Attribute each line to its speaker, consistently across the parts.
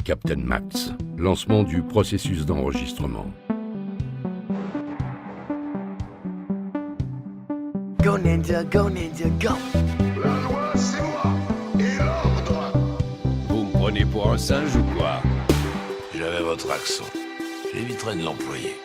Speaker 1: Captain Max. Lancement du processus d'enregistrement.
Speaker 2: Go Ninja, go Ninja, go!
Speaker 3: La loi, c'est moi, et l'ordre.
Speaker 4: Vous me prenez pour un singe ou quoi?
Speaker 5: J'avais votre accent. J'éviterai de l'employer.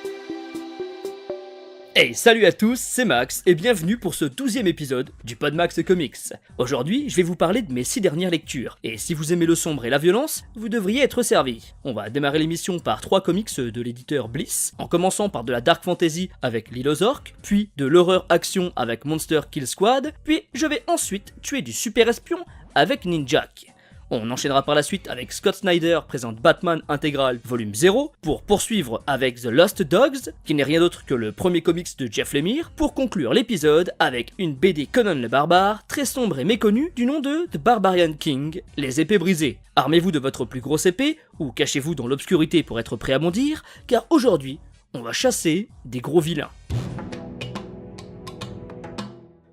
Speaker 6: Hey, salut à tous, c'est Max, et bienvenue pour ce 12e épisode du PodMax Comics. Aujourd'hui, je vais vous parler de mes 6 dernières lectures, et si vous aimez le sombre et la violence, vous devriez être servi. On va démarrer l'émission par 3 comics de l'éditeur Bliss, en commençant par de la dark fantasy avec L'Île aux Orques, puis de l'horreur action avec Monster Kill Squad, puis je vais ensuite tuer du super espion avec Ninjak. On enchaînera par la suite avec Scott Snyder présente Batman Intégral volume 0, pour poursuivre avec The Lost Dogs, qui n'est rien d'autre que le premier comics de Jeff Lemire, pour conclure l'épisode avec une BD Conan le Barbare, très sombre et méconnue, du nom de The Barbarian King, Les épées brisées. Armez-vous de votre plus grosse épée, ou cachez-vous dans l'obscurité pour être prêt à bondir, car aujourd'hui, on va chasser des gros vilains.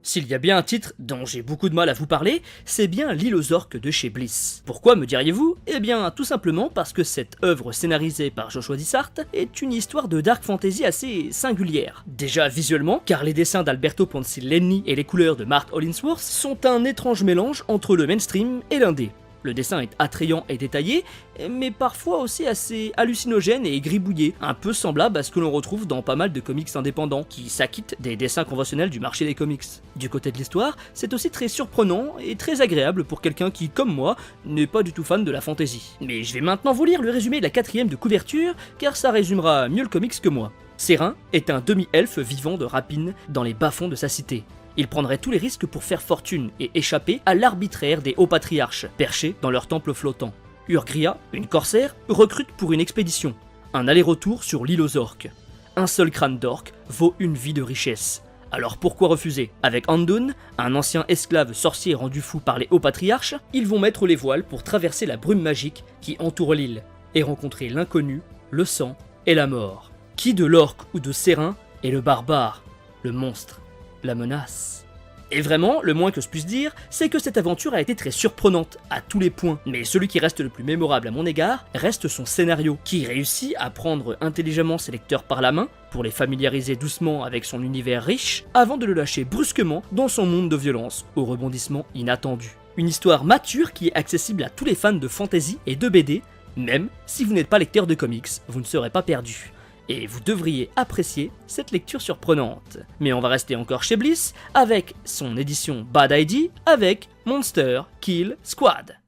Speaker 6: S'il y a bien un titre dont j'ai beaucoup de mal à vous parler, c'est bien L'Île aux Orques de chez Bliss. Pourquoi me diriez-vous? Eh bien tout simplement parce que cette œuvre scénarisée par Joshua Dysart est une histoire de dark fantasy assez singulière. Déjà visuellement, car les dessins d'Alberto Ponzillenni et les couleurs de Mark Hollingsworth sont un étrange mélange entre le mainstream et l'indé. Le dessin est attrayant et détaillé, mais parfois aussi assez hallucinogène et gribouillé, un peu semblable à ce que l'on retrouve dans pas mal de comics indépendants, qui s'acquittent des dessins conventionnels du marché des comics. Du côté de l'histoire, c'est aussi très surprenant et très agréable pour quelqu'un qui, comme moi, n'est pas du tout fan de la fantasy. Mais je vais maintenant vous lire le résumé de la 4e de couverture, car ça résumera mieux le comics que moi. Serin est un demi-elfe vivant de rapine dans les bas-fonds de sa cité. Il prendrait tous les risques pour faire fortune et échapper à l'arbitraire des hauts patriarches, perchés dans leur temple flottant. Urgria, une corsaire, recrute pour une expédition. Un aller-retour sur l'île aux orques. Un seul crâne d'orque vaut une vie de richesse. Alors pourquoi refuser? Avec Andun, un ancien esclave sorcier rendu fou par les hauts patriarches, ils vont mettre les voiles pour traverser la brume magique qui entoure l'île, et rencontrer l'inconnu, le sang et la mort. Qui de l'orque ou de Serin est le barbare, le monstre, la menace? Et vraiment, le moins que je puisse dire, c'est que cette aventure a été très surprenante à tous les points, mais celui qui reste le plus mémorable à mon égard reste son scénario, qui réussit à prendre intelligemment ses lecteurs par la main, pour les familiariser doucement avec son univers riche, avant de le lâcher brusquement dans son monde de violence, au rebondissement inattendu. Une histoire mature qui est accessible à tous les fans de fantasy et de BD, même si vous n'êtes pas lecteur de comics, vous ne serez pas perdu. Et vous devriez apprécier cette lecture surprenante. Mais on va rester encore chez Bliss, avec son édition Bad ID, avec Monster Kill Squad.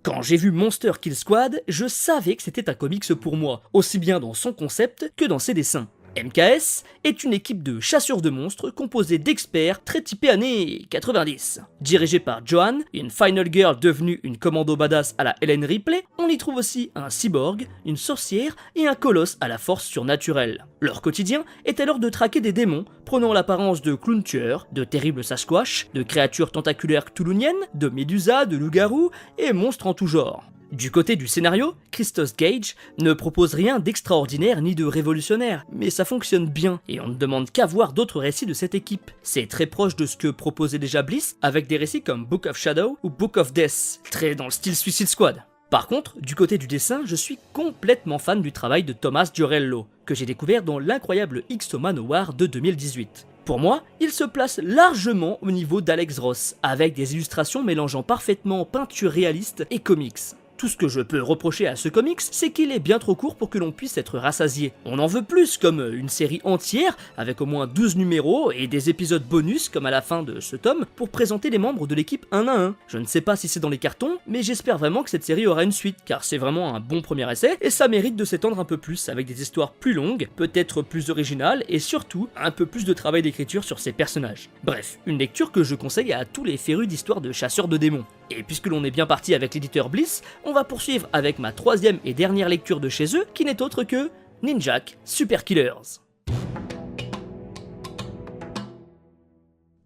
Speaker 6: Quand j'ai vu Monster Kill Squad, je savais que c'était un comics pour moi, aussi bien dans son concept que dans ses dessins. MKS est une équipe de chasseurs de monstres composée d'experts très typés années 90. Dirigée par Joanne, une final girl devenue une commando badass à la Ellen Ripley, on y trouve aussi un cyborg, une sorcière et un colosse à la force surnaturelle. Leur quotidien est alors de traquer des démons, prenant l'apparence de clowns tueurs, de terribles sasquatch, de créatures tentaculaires cthulhuniennes, de médusas, de loups-garous et monstres en tout genre. Du côté du scénario, Christos Gage ne propose rien d'extraordinaire ni de révolutionnaire, mais ça fonctionne bien, et on ne demande qu'à voir d'autres récits de cette équipe. C'est très proche de ce que proposait déjà Bliss, avec des récits comme Book of Shadow ou Book of Death, très dans le style Suicide Squad. Par contre, du côté du dessin, je suis complètement fan du travail de Thomas Giorello, que j'ai découvert dans l'incroyable X-O Manowar de 2018. Pour moi, il se place largement au niveau d'Alex Ross, avec des illustrations mélangeant parfaitement peinture réaliste et comics. Tout ce que je peux reprocher à ce comics, c'est qu'il est bien trop court pour que l'on puisse être rassasié. On en veut plus, comme une série entière, avec au moins 12 numéros, et des épisodes bonus, comme à la fin de ce tome, pour présenter les membres de l'équipe un à un. Je ne sais pas si c'est dans les cartons, mais j'espère vraiment que cette série aura une suite, car c'est vraiment un bon premier essai, et ça mérite de s'étendre un peu plus, avec des histoires plus longues, peut-être plus originales, et surtout, un peu plus de travail d'écriture sur ses personnages. Bref, une lecture que je conseille à tous les férus d'histoires de chasseurs de démons. Et puisque l'on est bien parti avec l'éditeur Bliss, on va poursuivre avec ma 3e et dernière lecture de chez eux, qui n'est autre que Ninjak Super Killers.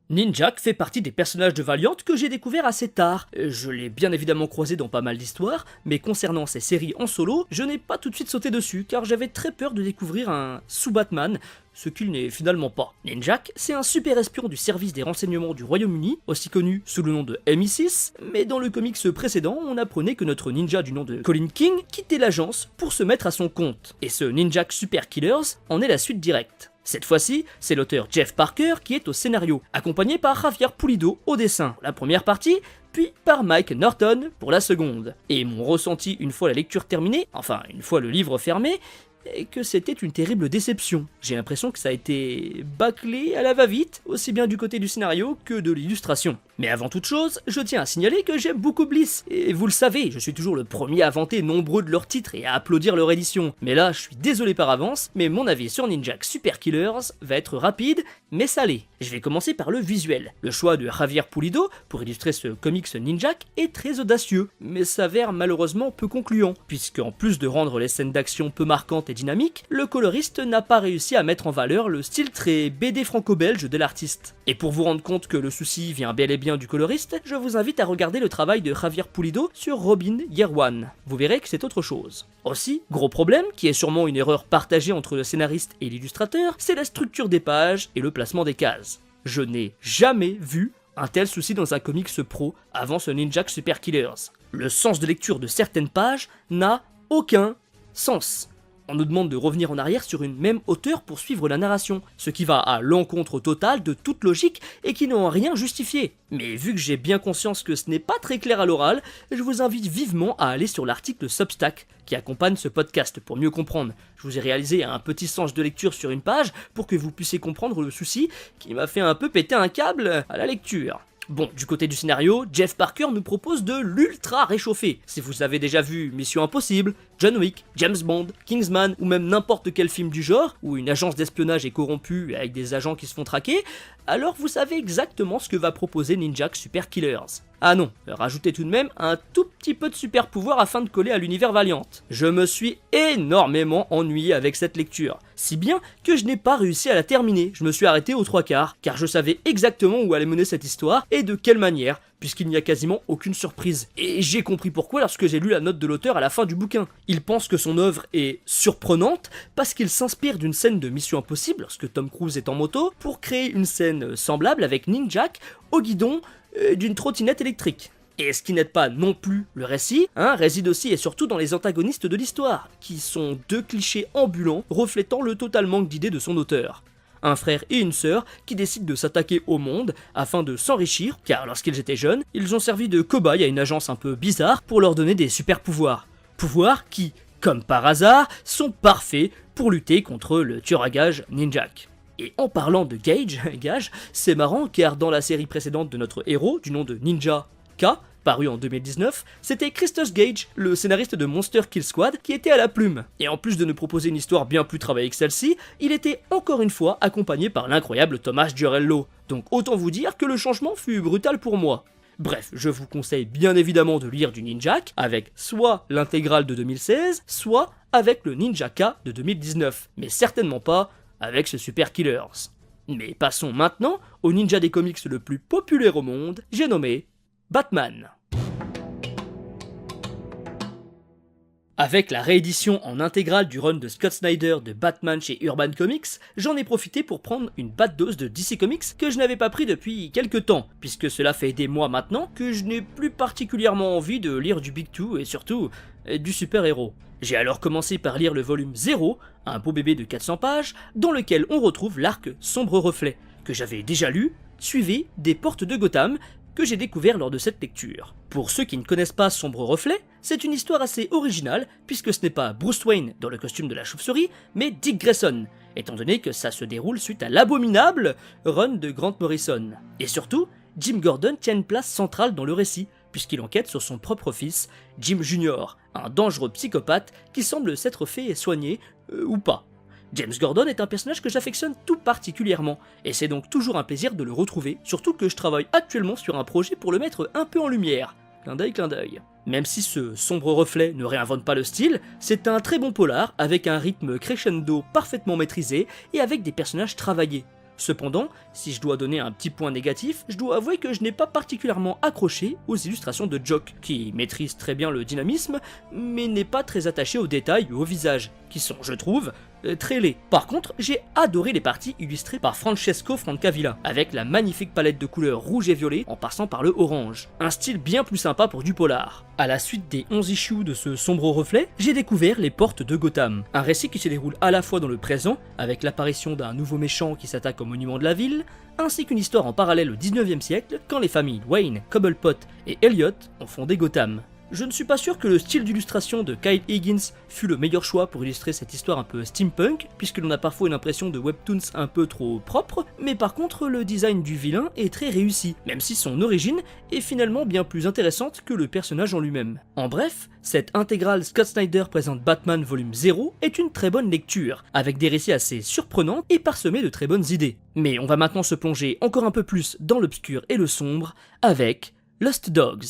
Speaker 6: Ninjak fait partie des personnages de Valiant que j'ai découvert assez tard. Je l'ai bien évidemment croisé dans pas mal d'histoires, mais concernant ces séries en solo, je n'ai pas tout de suite sauté dessus, car j'avais très peur de découvrir un sous-Batman, ce qu'il n'est finalement pas. Ninjak, c'est un super espion du service des renseignements du Royaume-Uni, aussi connu sous le nom de MI6, mais dans le comics précédent, on apprenait que notre ninja du nom de Colin King quittait l'agence pour se mettre à son compte, et ce Ninjak Super Killers en est la suite directe. Cette fois-ci, c'est l'auteur Jeff Parker qui est au scénario, accompagné par Javier Pulido au dessin, la première partie, puis par Mike Norton pour la seconde. Et mon ressenti une fois la lecture terminée, enfin une fois le livre fermé, est que c'était une terrible déception. J'ai l'impression que ça a été bâclé à la va-vite, aussi bien du côté du scénario que de l'illustration. Mais avant toute chose, je tiens à signaler que j'aime beaucoup Bliss, et vous le savez, je suis toujours le premier à vanter nombreux de leurs titres et à applaudir leur édition. Mais là, je suis désolé par avance, mais mon avis sur Ninjak Super Killers va être rapide, mais salé. Je vais commencer par le visuel. Le choix de Javier Pulido pour illustrer ce comics Ninjak est très audacieux, mais s'avère malheureusement peu concluant, puisque en plus de rendre les scènes d'action peu marquantes et dynamiques, le coloriste n'a pas réussi à mettre en valeur le style très BD franco-belge de l'artiste. Et pour vous rendre compte que le souci vient bel et bien du coloriste, je vous invite à regarder le travail de Javier Pulido sur Robin Year One. Vous verrez que c'est autre chose. Aussi, gros problème, qui est sûrement une erreur partagée entre le scénariste et l'illustrateur, c'est la structure des pages et le placement des cases. Je n'ai jamais vu un tel souci dans un comics pro avant ce Ninjak Super Killers. Le sens de lecture de certaines pages n'a aucun sens. On nous demande de revenir en arrière sur une même hauteur pour suivre la narration, ce qui va à l'encontre totale de toute logique et qui n'ont rien justifié. Mais vu que j'ai bien conscience que ce n'est pas très clair à l'oral, je vous invite vivement à aller sur l'article Substack qui accompagne ce podcast pour mieux comprendre. Je vous ai réalisé un petit sens de lecture sur une page pour que vous puissiez comprendre le souci qui m'a fait un peu péter un câble à la lecture. Bon, du côté du scénario, Jeff Parker nous propose de l'ultra réchauffé. Si vous avez déjà vu Mission Impossible, John Wick, James Bond, Kingsman ou même n'importe quel film du genre, où une agence d'espionnage est corrompue avec des agents qui se font traquer, alors vous savez exactement ce que va proposer Ninjak Super Killers. Ah non, rajoutez tout de même un tout petit peu de super pouvoir afin de coller à l'univers Valiant. Je me suis énormément ennuyé avec cette lecture, si bien que je n'ai pas réussi à la terminer, je me suis arrêté aux 3/4, car je savais exactement où allait mener cette histoire et de quelle manière, puisqu'il n'y a quasiment aucune surprise. Et j'ai compris pourquoi lorsque j'ai lu la note de l'auteur à la fin du bouquin. Il pense que son œuvre est surprenante parce qu'il s'inspire d'une scène de Mission Impossible, lorsque Tom Cruise est en moto, pour créer une scène semblable avec Ninjak au guidon d'une trottinette électrique. Et ce qui n'aide pas non plus le récit, réside aussi et surtout dans les antagonistes de l'histoire, qui sont deux clichés ambulants reflétant le total manque d'idées de son auteur. Un frère et une sœur qui décident de s'attaquer au monde afin de s'enrichir, car lorsqu'ils étaient jeunes, ils ont servi de cobayes à une agence un peu bizarre pour leur donner des super pouvoirs. Pouvoirs qui, comme par hasard, sont parfaits pour lutter contre le tueur à gages Ninjak. Et en parlant de Gage, c'est marrant car dans la série précédente de notre héros, du nom de Ninja K, paru en 2019, c'était Christos Gage, le scénariste de Monster Kill Squad, qui était à la plume. Et en plus de nous proposer une histoire bien plus travaillée que celle-ci, il était encore une fois accompagné par l'incroyable Thomas Giorello. Donc autant vous dire que le changement fut brutal pour moi. Bref, je vous conseille bien évidemment de lire du Ninjak, avec soit l'intégrale de 2016, soit avec le Ninja K de 2019, mais certainement pas avec ce Super Killers. Mais passons maintenant au ninja des comics le plus populaire au monde, j'ai nommé Batman. Avec la réédition en intégrale du run de Scott Snyder de Batman chez Urban Comics, j'en ai profité pour prendre une bad dose de DC Comics que je n'avais pas pris depuis quelques temps, puisque cela fait des mois maintenant que je n'ai plus particulièrement envie de lire du Big Two et surtout du super-héros. J'ai alors commencé par lire le volume 0, un beau bébé de 400 pages, dans lequel on retrouve l'arc Sombre Reflet, que j'avais déjà lu, suivi des Portes de Gotham, que j'ai découvert lors de cette lecture. Pour ceux qui ne connaissent pas Sombre Reflet, c'est une histoire assez originale, puisque ce n'est pas Bruce Wayne dans le costume de la chauve-souris, mais Dick Grayson, étant donné que ça se déroule suite à l'abominable run de Grant Morrison. Et surtout, Jim Gordon tient une place centrale dans le récit, puisqu'il enquête sur son propre fils, Jim Jr., un dangereux psychopathe qui semble s'être fait soigner, ou pas. James Gordon est un personnage que j'affectionne tout particulièrement, et c'est donc toujours un plaisir de le retrouver, surtout que je travaille actuellement sur un projet pour le mettre un peu en lumière. Clin d'œil. Même si ce Sombre Reflet ne réinvente pas le style, c'est un très bon polar, avec un rythme crescendo parfaitement maîtrisé, et avec des personnages travaillés. Cependant, si je dois donner un petit point négatif, je dois avouer que je n'ai pas particulièrement accroché aux illustrations de Jock, qui maîtrise très bien le dynamisme, mais n'est pas très attaché aux détails ou au visage, qui sont, je trouve, très laid. Par contre, j'ai adoré les parties illustrées par Francesco Francavilla, avec la magnifique palette de couleurs rouge et violet en passant par le orange. Un style bien plus sympa pour du polar. À la suite des 11 issues de ce sombre reflet, j'ai découvert Les Portes de Gotham, un récit qui se déroule à la fois dans le présent, avec l'apparition d'un nouveau méchant qui s'attaque au monument de la ville, ainsi qu'une histoire en parallèle au 19e siècle, quand les familles Wayne, Cobblepot et Elliot ont fondé Gotham. Je ne suis pas sûr que le style d'illustration de Kyle Higgins fut le meilleur choix pour illustrer cette histoire un peu steampunk, puisque l'on a parfois une impression de webtoons un peu trop propre, mais par contre le design du vilain est très réussi, même si son origine est finalement bien plus intéressante que le personnage en lui-même. En bref, cette intégrale Scott Snyder présente Batman volume 0 est une très bonne lecture, avec des récits assez surprenants et parsemés de très bonnes idées. Mais on va maintenant se plonger encore un peu plus dans l'obscur et le sombre avec Lost Dogs.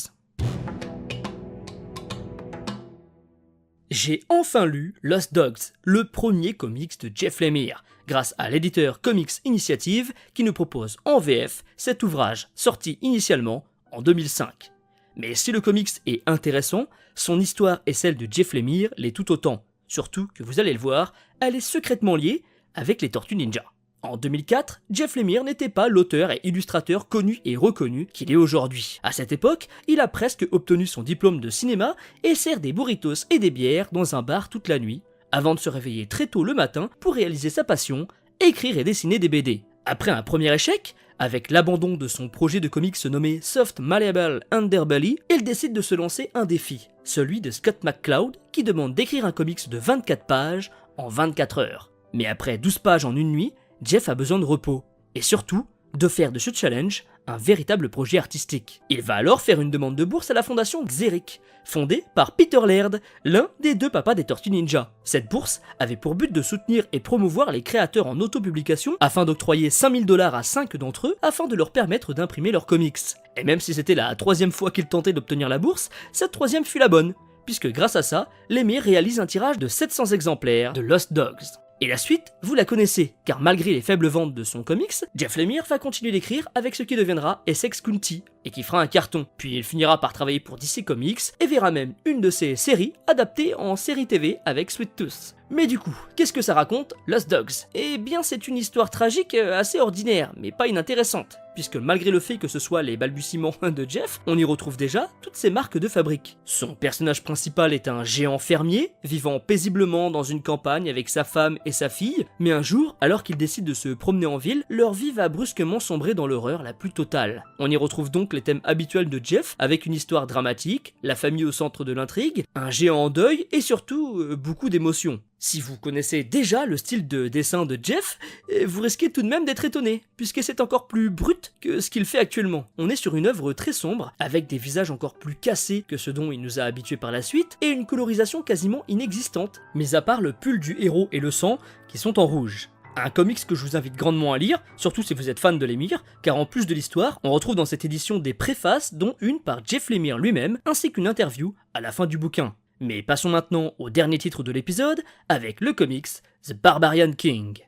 Speaker 6: J'ai enfin lu Lost Dogs, le premier comics de Jeff Lemire, grâce à l'éditeur Comics Initiative qui nous propose en VF cet ouvrage sorti initialement en 2005. Mais si le comics est intéressant, son histoire et celle de Jeff Lemire l'est tout autant, surtout que vous allez le voir, elle est secrètement liée avec les Tortues Ninja. En 2004, Jeff Lemire n'était pas l'auteur et illustrateur connu et reconnu qu'il est aujourd'hui. À cette époque, il a presque obtenu son diplôme de cinéma et sert des burritos et des bières dans un bar toute la nuit, avant de se réveiller très tôt le matin pour réaliser sa passion, écrire et dessiner des BD. Après un premier échec, avec l'abandon de son projet de comics nommé Soft Malleable Underbelly, il décide de se lancer un défi, celui de Scott McCloud, qui demande d'écrire un comics de 24 pages en 24 heures. Mais après 12 pages en une nuit, Jeff a besoin de repos, et surtout, de faire de ce challenge un véritable projet artistique. Il va alors faire une demande de bourse à la fondation Xeric, fondée par Peter Laird, l'un des deux papas des Tortues Ninja. Cette bourse avait pour but de soutenir et promouvoir les créateurs en autopublication afin d'octroyer 5 000 $ à 5 d'entre eux afin de leur permettre d'imprimer leurs comics. Et même si c'était la 3e fois qu'il tentait d'obtenir la bourse, cette 3e fut la bonne, puisque grâce à ça, Lemire réalise un tirage de 700 exemplaires de Lost Dogs. Et la suite, vous la connaissez, car malgré les faibles ventes de son comics, Jeff Lemire va continuer d'écrire avec ce qui deviendra Essex County, et qui fera un carton. Puis il finira par travailler pour DC Comics, et verra même une de ses séries adaptée en série TV avec Sweet Tooth. Mais du coup, qu'est-ce que ça raconte, Lost Dogs? Eh bien c'est une histoire tragique assez ordinaire, mais pas inintéressante, puisque malgré le fait que ce soit les balbutiements de Jeff, on y retrouve déjà toutes ses marques de fabrique. Son personnage principal est un géant fermier, vivant paisiblement dans une campagne avec sa femme et sa fille, mais un jour, alors qu'ils décident de se promener en ville, leur vie va brusquement sombrer dans l'horreur la plus totale. On y retrouve donc les thèmes habituels de Jeff, avec une histoire dramatique, la famille au centre de l'intrigue, un géant en deuil et surtout beaucoup d'émotions. Si vous connaissez déjà le style de dessin de Jeff, vous risquez tout de même d'être étonné, puisque c'est encore plus brut que ce qu'il fait actuellement. On est sur une œuvre très sombre, avec des visages encore plus cassés que ce dont il nous a habitués par la suite, et une colorisation quasiment inexistante, mis à part le pull du héros et le sang, qui sont en rouge. Un comics que je vous invite grandement à lire, surtout si vous êtes fan de Lemire, car en plus de l'histoire, on retrouve dans cette édition des préfaces, dont une par Jeff Lemire lui-même, ainsi qu'une interview à la fin du bouquin. Mais passons maintenant au dernier titre de l'épisode, avec le comics The Barbarian King.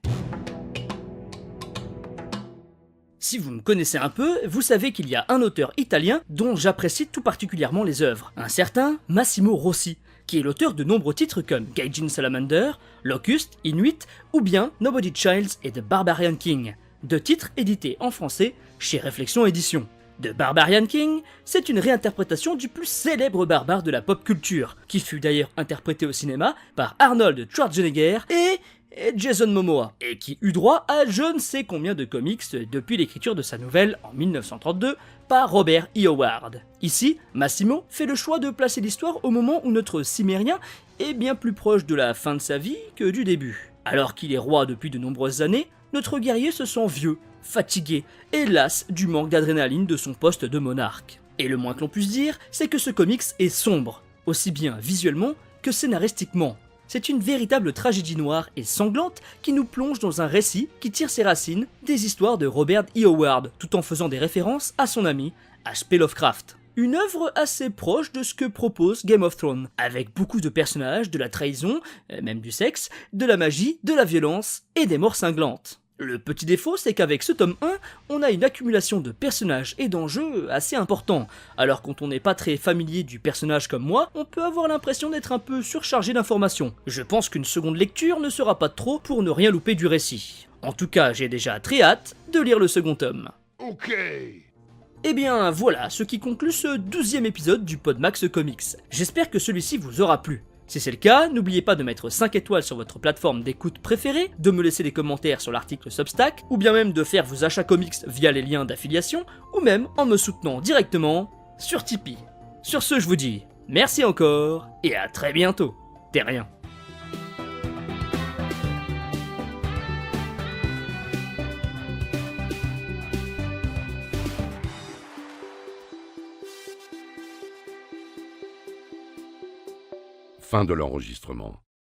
Speaker 6: Si vous me connaissez un peu, vous savez qu'il y a un auteur italien dont j'apprécie tout particulièrement les œuvres, un certain Massimo Rossi, qui est l'auteur de nombreux titres comme Gaijin Salamander, Locust, Inuit ou bien Nobody Childs et The Barbarian King, deux titres édités en français chez Réflexion Éditions. The Barbarian King, c'est une réinterprétation du plus célèbre barbare de la pop culture, qui fut d'ailleurs interprété au cinéma par Arnold Schwarzenegger et Jason Momoa, et qui eut droit à je ne sais combien de comics depuis l'écriture de sa nouvelle en 1932 par Robert E. Howard. Ici, Massimo fait le choix de placer l'histoire au moment où notre cimérien est bien plus proche de la fin de sa vie que du début. Alors qu'il est roi depuis de nombreuses années, notre guerrier se sent vieux, fatigué et las du manque d'adrénaline de son poste de monarque. Et le moins que l'on puisse dire, c'est que ce comics est sombre, aussi bien visuellement que scénaristiquement. C'est une véritable tragédie noire et sanglante qui nous plonge dans un récit qui tire ses racines des histoires de Robert E. Howard, tout en faisant des références à son ami H.P. Lovecraft. Une œuvre assez proche de ce que propose Game of Thrones, avec beaucoup de personnages, de la trahison, même du sexe, de la magie, de la violence et des morts cinglantes. Le petit défaut, c'est qu'avec ce tome 1, on a une accumulation de personnages et d'enjeux assez important. Alors quand on n'est pas très familier du personnage comme moi, on peut avoir l'impression d'être un peu surchargé d'informations. Je pense qu'une seconde lecture ne sera pas trop pour ne rien louper du récit. En tout cas, j'ai déjà très hâte de lire le second tome.
Speaker 3: Ok.
Speaker 6: Et bien voilà ce qui conclut ce 12e épisode du Podmax Comics. J'espère que celui-ci vous aura plu. Si c'est le cas, n'oubliez pas de mettre 5 étoiles sur votre plateforme d'écoute préférée, de me laisser des commentaires sur l'article Substack, ou bien même de faire vos achats comics via les liens d'affiliation, ou même en me soutenant directement sur Tipeee. Sur ce, je vous dis merci encore, et à très bientôt. Terrien.
Speaker 1: Fin de l'enregistrement.